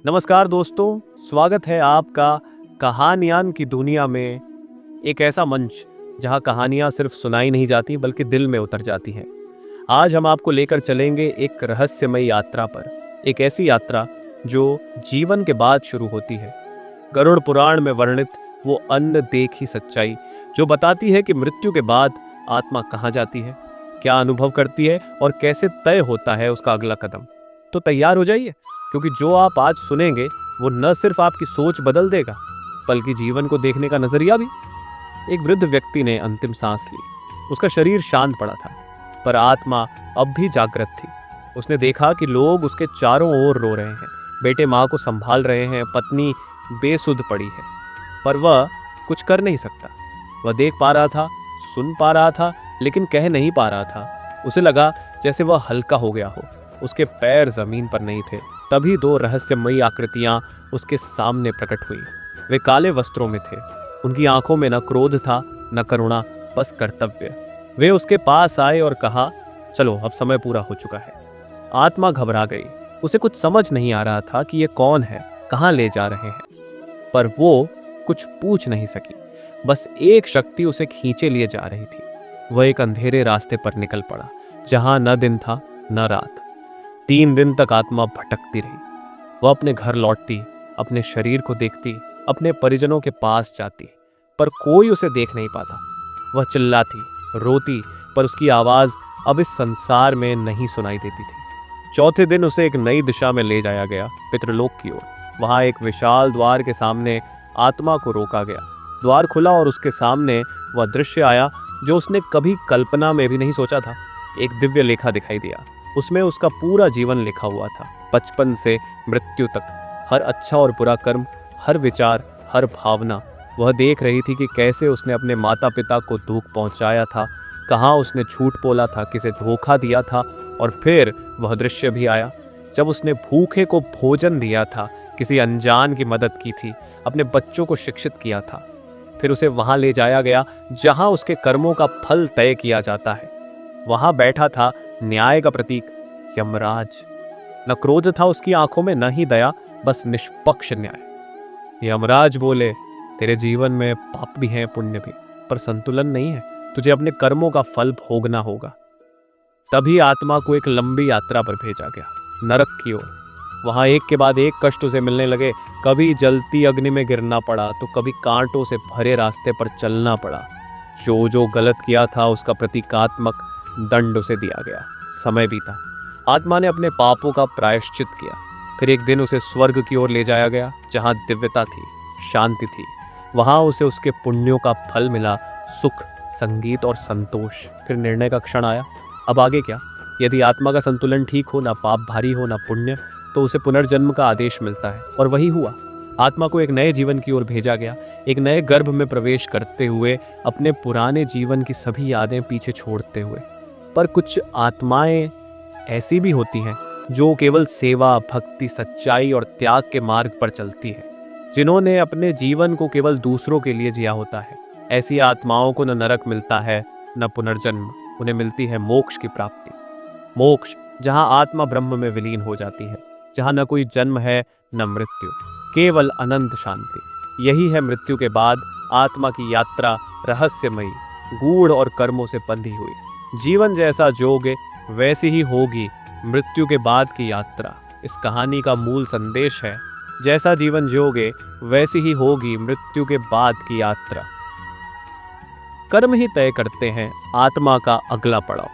नमस्कार दोस्तों, स्वागत है आपका कहानियान की दुनिया में। एक ऐसा मंच जहां कहानियां सिर्फ सुनाई नहीं जाती बल्कि दिल में उतर जाती हैं। आज हम आपको लेकर चलेंगे एक रहस्यमय यात्रा पर, एक ऐसी यात्रा जो जीवन के बाद शुरू होती है। गरुड़ पुराण में वर्णित वो अनदेखी सच्चाई जो बताती है कि मृत्यु के बाद आत्मा कहाँ जाती है, क्या अनुभव करती है और कैसे तय होता है उसका अगला कदम। तो तैयार हो जाइए, क्योंकि जो आप आज सुनेंगे वो न सिर्फ आपकी सोच बदल देगा बल्कि जीवन को देखने का नजरिया भी। एक वृद्ध व्यक्ति ने अंतिम सांस ली। उसका शरीर शांत पड़ा था, पर आत्मा अब भी जागृत थी। उसने देखा कि लोग उसके चारों ओर रो रहे हैं, बेटे माँ को संभाल रहे हैं, पत्नी बेसुध पड़ी है, पर वह कुछ कर नहीं सकता। वह देख पा रहा था, सुन पा रहा था, लेकिन कह नहीं पा रहा था। उसे लगा जैसे वह हल्का हो गया हो, उसके पैर जमीन पर नहीं थे। तभी दो रहस्यमयी आकृतियां उसके सामने प्रकट हुई। वे काले वस्त्रों में थे, उनकी आंखों में न क्रोध था न करुणा, बस कर्तव्य। वे उसके पास आए और कहा, चलो अब समय पूरा हो चुका है। आत्मा घबरा गई। उसे कुछ समझ नहीं आ रहा था कि ये कौन है, कहाँ ले जा रहे हैं, पर वो कुछ पूछ नहीं सकी। बस एक शक्ति उसे खींचे लिए जा रही थी। वह एक अंधेरे रास्ते पर निकल पड़ा, जहां न दिन था न रात। 3 दिन तक आत्मा भटकती रही। वह अपने घर लौटती, अपने शरीर को देखती, अपने परिजनों के पास जाती, पर कोई उसे देख नहीं पाता। वह चिल्लाती, रोती, पर उसकी आवाज अब इस संसार में नहीं सुनाई देती थी। चौथे दिन उसे एक नई दिशा में ले जाया गया, पितृलोक की ओर। वहां एक विशाल द्वार के सामने आत्मा को रोका गया। द्वार खुला और उसके सामने वह दृश्य आया जो उसने कभी कल्पना में भी नहीं सोचा था। एक दिव्य लेखा दिखाई दिया। उसमें उसका पूरा जीवन लिखा हुआ था, बचपन से मृत्यु तक। हर अच्छा और बुरा कर्म, हर विचार, हर भावना। वह देख रही थी कि कैसे उसने अपने माता पिता को दुख पहुंचाया था, कहाँ उसने झूठ बोला था, किसे धोखा दिया था। और फिर वह दृश्य भी आया जब उसने भूखे को भोजन दिया था, किसी अनजान की मदद की थी, अपने बच्चों को शिक्षित किया था। फिर उसे वहां ले जाया गया जहां उसके कर्मों का फल तय किया जाता है। वहां बैठा था न्याय का प्रतीक, यमराज। न क्रोध था उसकी आंखों में, न ही दया, बस निष्पक्ष न्याय। यमराज बोले, तेरे जीवन में पाप भी हैं, पुण्य भी, पर संतुलन नहीं है। तुझे अपने कर्मों का फल भोगना होगा। तभी आत्मा को एक लंबी यात्रा पर भेजा गया, नरक की ओर। वहां एक के बाद एक कष्ट उसे मिलने लगे। कभी जलती अग्नि में गिरना पड़ा, तो कभी कांटों से भरे रास्ते पर चलना पड़ा। जो जो गलत किया था उसका प्रतीकात्मक दंड उसे दिया गया। समय बीता। आत्मा ने अपने पापों का प्रायश्चित किया। फिर एक दिन उसे स्वर्ग की ओर ले जाया गया, जहां दिव्यता थी, शांति थी। वहां उसे उसके पुण्यों का फल मिला, सुख, संगीत और संतोष। फिर निर्णय का क्षण आया। अब आगे क्या? यदि आत्मा का संतुलन ठीक हो, ना पाप भारी हो ना पुण्य, तो उसे पुनर्जन्म का आदेश मिलता है। और वही हुआ। आत्मा को एक नए जीवन की ओर भेजा गया, एक नए गर्भ में प्रवेश करते हुए, अपने पुराने जीवन की सभी यादें पीछे छोड़ते हुए। पर कुछ आत्माएं ऐसी भी होती हैं जो केवल सेवा, भक्ति, सच्चाई और त्याग के मार्ग पर चलती है, जिन्होंने अपने जीवन को केवल दूसरों के लिए जिया होता है। ऐसी आत्माओं को न नरक मिलता है न पुनर्जन्म, उन्हें मिलती है मोक्ष की प्राप्ति। मोक्ष, जहां आत्मा ब्रह्म में विलीन हो जाती है, जहां न कोई जन्म है न मृत्यु, केवल अनंत शांति। यही है मृत्यु के बाद आत्मा की यात्रा, रहस्यमयी, गूढ़ और कर्मों से बंधी हुई। जीवन जैसा जोगे वैसी ही होगी मृत्यु के बाद की यात्रा। इस कहानी का मूल संदेश है, जैसा जीवन जोगे वैसी ही होगी मृत्यु के बाद की यात्रा। कर्म ही तय करते हैं आत्मा का अगला पड़ाव।